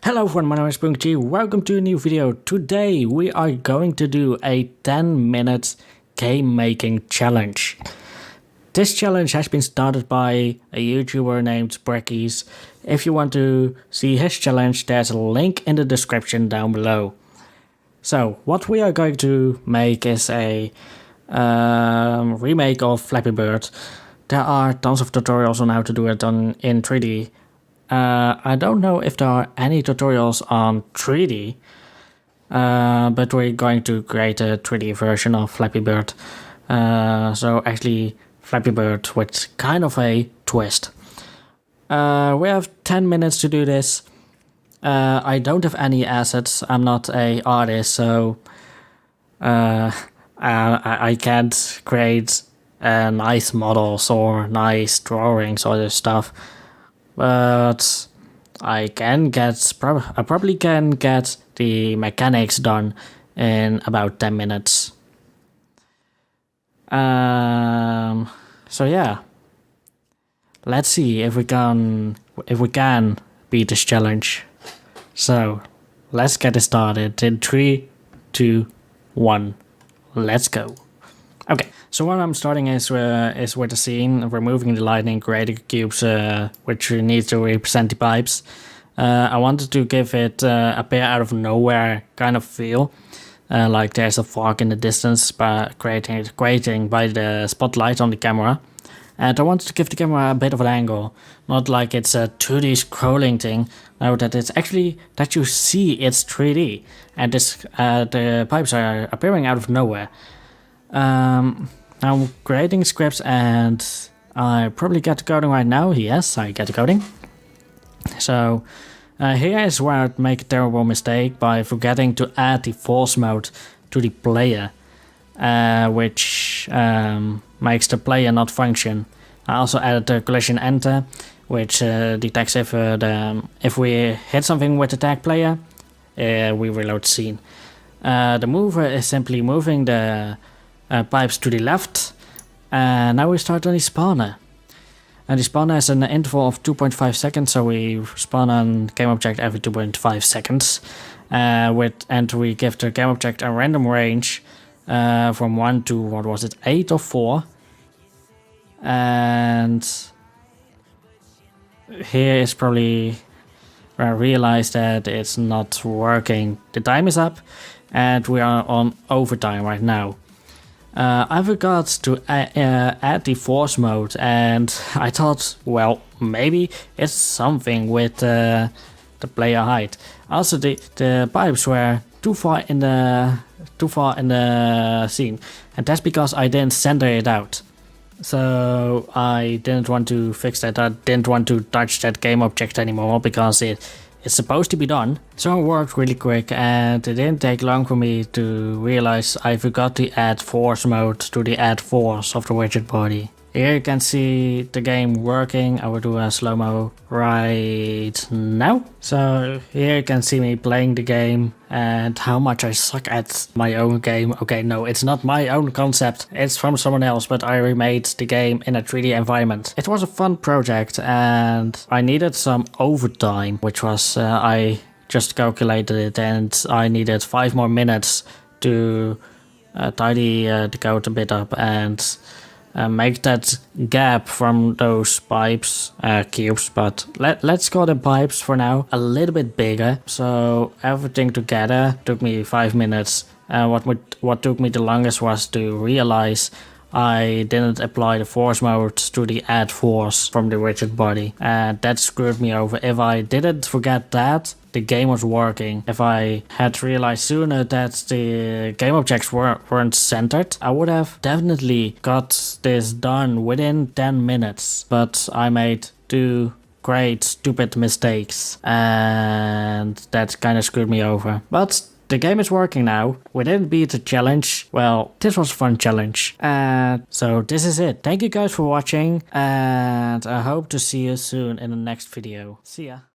Hello everyone, my name is Punky. Welcome to a new video. Today we are going to do a 10-minute game making challenge. This challenge has been started by a YouTuber named Breckies. If you want to see his challenge, there's a link in the description down below. So what we are going to make is a remake of Flappy Bird. There are tons of tutorials on how to do it in 3D. I don't know if there are any tutorials on 3D, but we're going to create a 3D version of Flappy Bird. So actually Flappy Bird with kind of a twist. We have 10 minutes to do this. I don't have any assets. I'm not an artist, so I can't create nice models or nice drawings or this stuff. But I probably can get the mechanics done in about 10 minutes. So yeah, let's see if we can beat this challenge. So let's get it started in 3, 2, 1. Let's go. Okay, so what I'm starting is with the scene, removing the lightning, creating cubes which need to represent the pipes. I wanted to give it a appear out of nowhere kind of feel, like there's a fog in the distance, by creating by the spotlight on the camera. And I wanted to give the camera a bit of an angle, not like it's a 2D scrolling thing. No, that it's actually that you see it's 3D, and the pipes are appearing out of nowhere. I'm creating scripts and I probably get coding right now. Yes, I get coding. So here is where I make a terrible mistake by forgetting to add the force mode to the player, which makes the player not function. I also added the collision enter, which detects if we hit something with the tag player, we reload the scene. The mover is simply moving the pipes to the left, and now we start on the spawner. And the spawner has an interval of 2.5 seconds, so we spawn on game object every 2.5 seconds. And we give the game object a random range from 1 to, what was it, 8 or 4. And here is probably where I realized that it's not working. The time is up, and we are on overtime right now. I forgot to add the force mode, and I thought, well, maybe it's something with the player height. Also, the pipes were too far in the scene, and that's because I didn't center it out. So I didn't want to fix that. I didn't want to touch that game object anymore because it's supposed to be done. So it worked really quick, and it didn't take long for me to realize I forgot to add force mode to the add force of the widget body. Here you can see the game working. I will do a slow-mo right now. So here you can see me playing the game and how much I suck at my own game. Okay, no, it's not my own concept. It's from someone else, but I remade the game in a 3D environment. It was a fun project, and I needed some overtime, which was, I just calculated it, and I needed 5 more minutes to tidy the code a bit up and make that gap from those pipes, cubes, but let's call them pipes for now, a little bit bigger. So everything together took me 5 minutes. What took me the longest was to realize I didn't apply the force mode to the add force from the widget body, and that screwed me over. If I didn't forget that, the game was working. If I had realized sooner that the game objects weren't centered, I would have definitely got this done within 10 minutes. But I made 2 great stupid mistakes, and that kind of screwed me over. But the game is working now. We didn't beat the challenge. Well, this was a fun challenge. So this is it. Thank you guys for watching, and I hope to see you soon in the next video. See ya.